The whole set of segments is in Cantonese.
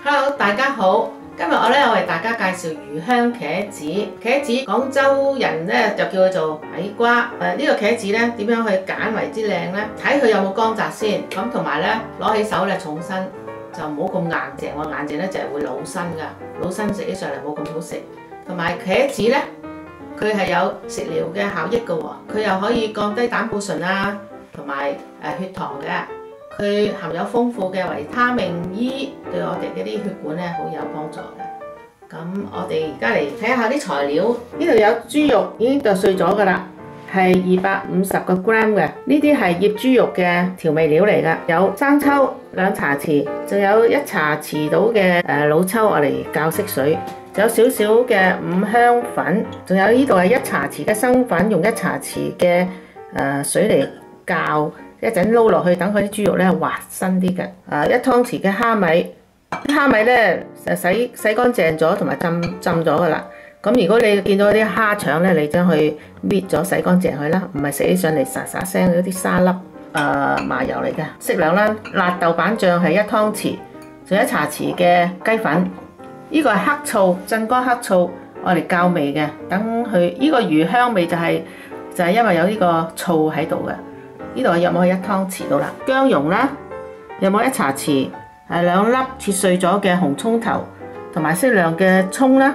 Hello， 大家好。今日我為大家介紹魚香茄子。茄子廣州人咧就叫佢做矮瓜。呢個茄子咧點樣去揀為之靚咧？睇佢有冇光澤先。咁同埋咧攞起手咧重身，就唔好咁硬淨喎。硬淨咧就係會老身㗎，老身食起上嚟冇咁好食。同埋茄子咧，佢係有食療嘅效益㗎喎。佢又可以降低膽固醇啊，同埋血糖嘅。佢含有豐富嘅維他命 E， 對我哋嗰啲血管咧好有幫助嘅。咁我哋而家嚟睇下啲材料，呢度有豬肉已經剁碎咗㗎啦，係250個 gram 嘅。呢啲係醃豬肉嘅調味料嚟㗎，有生抽2茶匙，仲有1茶匙到嘅老抽我嚟校色水，仲有少少嘅五香粉，仲有呢度係1茶匙嘅生粉，用1茶匙嘅水嚟校。一陣撈落去，等佢啲豬肉咧滑身啲嘅。1湯匙嘅蝦米，啲蝦米咧洗乾淨咗同埋浸咗㗎啦。咁如果你見到啲蝦腸咧，你將佢搣咗洗乾淨佢啦，唔係食起上嚟沙沙聲嗰啲沙粒麻油嚟嘅。適量啦，辣豆瓣醬係1湯匙，仲有1茶匙嘅雞粉。呢個係黑醋，鎮江黑醋，我嚟校味嘅。等佢呢個魚香味就係因為有呢個醋喺度嘅。呢度有冇1湯匙到啦？薑蓉啦，有冇1茶匙？2粒切碎咗嘅紅葱頭，同埋適量嘅葱啦，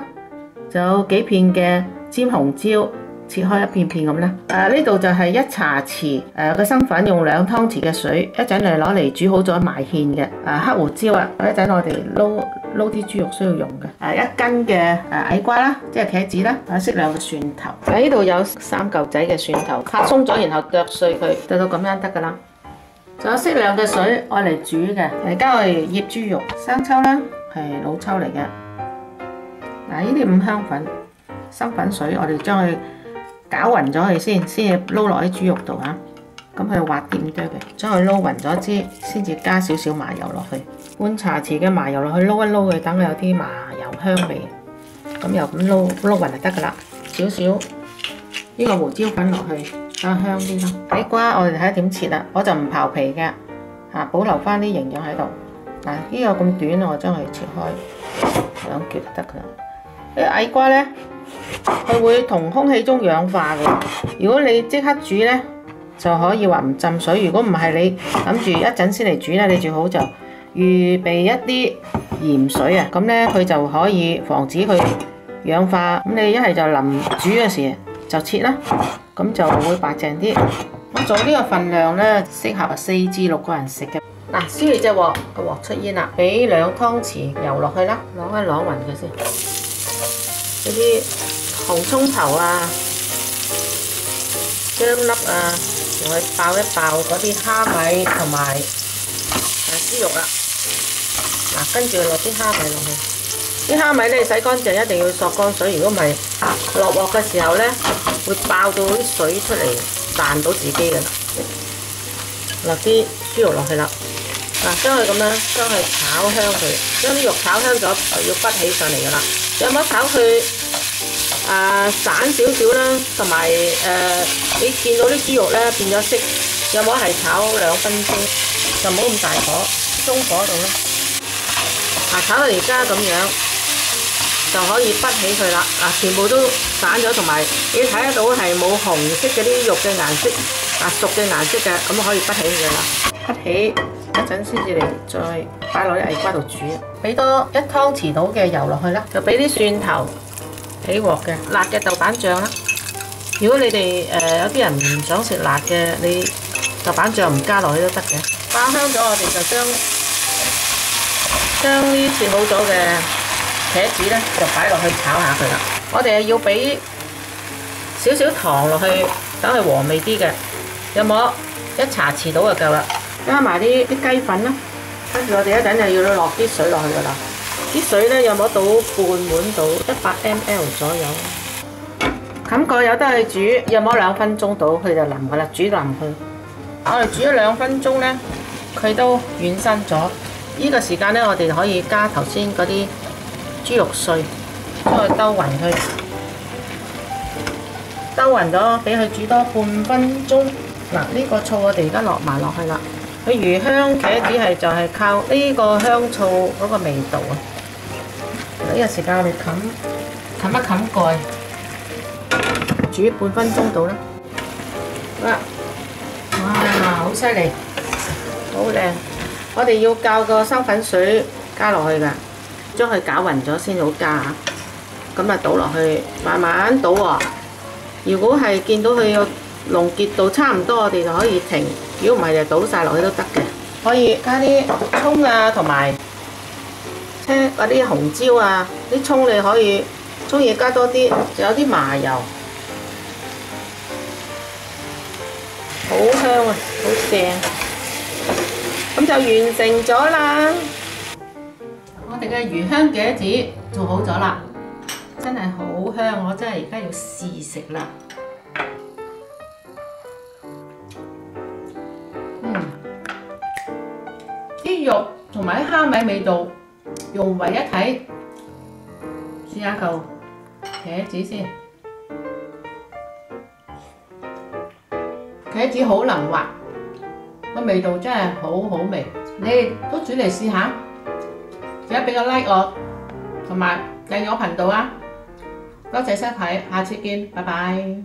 仲有幾片嘅尖紅椒，切開一片片咁啦。呢度就係1茶匙嘅生粉，用2湯匙嘅水，一陣嚟攞嚟煮好咗埋芡嘅。黑胡椒啊，一陣我哋撈啲豬肉需要用嘅。1斤嘅矮瓜啦，即係茄子啦，適量嘅蒜頭。呢度有3嚿仔嘅蒜頭，拍鬆咗，然後剁碎佢，剁到咁樣得㗎啦。仲有適量嘅水愛嚟煮嘅。而家我哋醃豬肉，生抽啦，係老抽嚟嘅。呢啲五香粉、生粉水，我哋將佢攪勻咗佢先至撈落喺豬肉度啊。咁佢滑啲咁多嘅，將佢撈勻咗之，先至加少少麻油落去，半茶匙嘅麻油落去撈一撈佢，等佢有啲麻油香味。咁又咁撈勻就得㗎啦。少少呢個胡椒粉落去。香啲咯。矮瓜我哋睇下點切啦，我就唔刨皮嘅，保留翻啲營養喺度。呢個咁短，我將佢切開2橛就得㗎啦。啲矮瓜咧，佢會同空氣中氧化嘅。如果你即刻煮咧，就可以話唔浸水。如果唔係你諗住一陣先嚟煮咧，你最好就預備一啲鹽水啊，咁咧佢就可以防止佢氧化。咁你一係就臨煮嘅時就切啦。咁就會白淨啲。我做呢個份量咧，適合4至6個人食嘅。燒熱隻鑊，個鑊出煙啦，俾2湯匙油落去啦，啷一啷勻佢先。呢啲紅葱頭啊、薑粒啊，用去爆一爆嗰啲蝦米同埋豬肉啦。跟住落啲蝦米落去。啲蝦米咧洗乾淨，一定要索乾水。如果唔係落鑊嘅時候咧，會爆到啲水出嚟，彈到自己㗎啦。落啲豬肉落去啦，將佢咁樣將佢炒香佢，將啲肉炒香咗，就要畢起上嚟㗎啦。有冇炒佢散少少啦，同埋你見到啲豬肉咧變咗色，有冇係炒2分鐘，就唔好咁大火，中火度啦。炒到而家咁樣。就可以畢起佢啦，全部都散咗，同埋你睇得到係冇紅色嗰啲肉嘅顏色，熟嘅顏色嘅，咁可以畢起佢啦。畢起一陣先至嚟再擺落啲矮瓜度煮，俾多1湯匙到嘅油落去啦，就俾啲蒜頭起鑊嘅，辣嘅豆瓣醬啦。如果你哋有啲人唔想食辣嘅，你豆瓣醬唔加落去都得嘅。爆香咗，我哋就將呢切好咗嘅茄子咧就擺落去炒下佢啦。我哋要俾少少糖落去，等佢和味啲嘅。有冇1茶匙到就夠啦。加埋啲雞粉啦，跟住我哋一陣就要落啲水落去㗎啦。啲水咧有冇倒半碗到100 ml 左右。冚蓋有得去煮，有冇2分鐘到佢就腍㗎啦，煮腍佢。我哋煮咗2分鐘咧，佢都軟身咗。呢個時間咧，我哋就可以加頭先嗰啲豬肉碎，將佢兜勻佢，兜勻咗，俾佢煮多半分鐘。呢個醋我哋而家落埋落去啦，佢魚香茄子係就係靠呢個香醋嗰個味道啊！呢個時間我哋冚一冚蓋，煮半分鐘到啦。哇，好犀利，好靚！我哋要較個生粉水加落去㗎，將佢攪勻咗先好加啊！咁啊倒落去，慢慢倒喎。如果係見到佢個濃結度差唔多，我哋就可以停。如果唔係就倒晒落去都得嘅。可以加啲葱啊，同埋嗰啲紅椒啊，啲葱你可以中意加多啲，仲有啲麻油，好香啊，好正。咁就完成咗啦。我哋嘅魚香茄子做好咗啦，真係好香，我真係而家要試食啦。啲肉同埋啲蝦米味道融為一體，試下嚿茄子先。茄子好能滑，個味道真係好好味。你哋都煮嚟試下，記得俾個 like 我，同埋訂閱我頻道啊！多謝收睇，下次見，拜拜。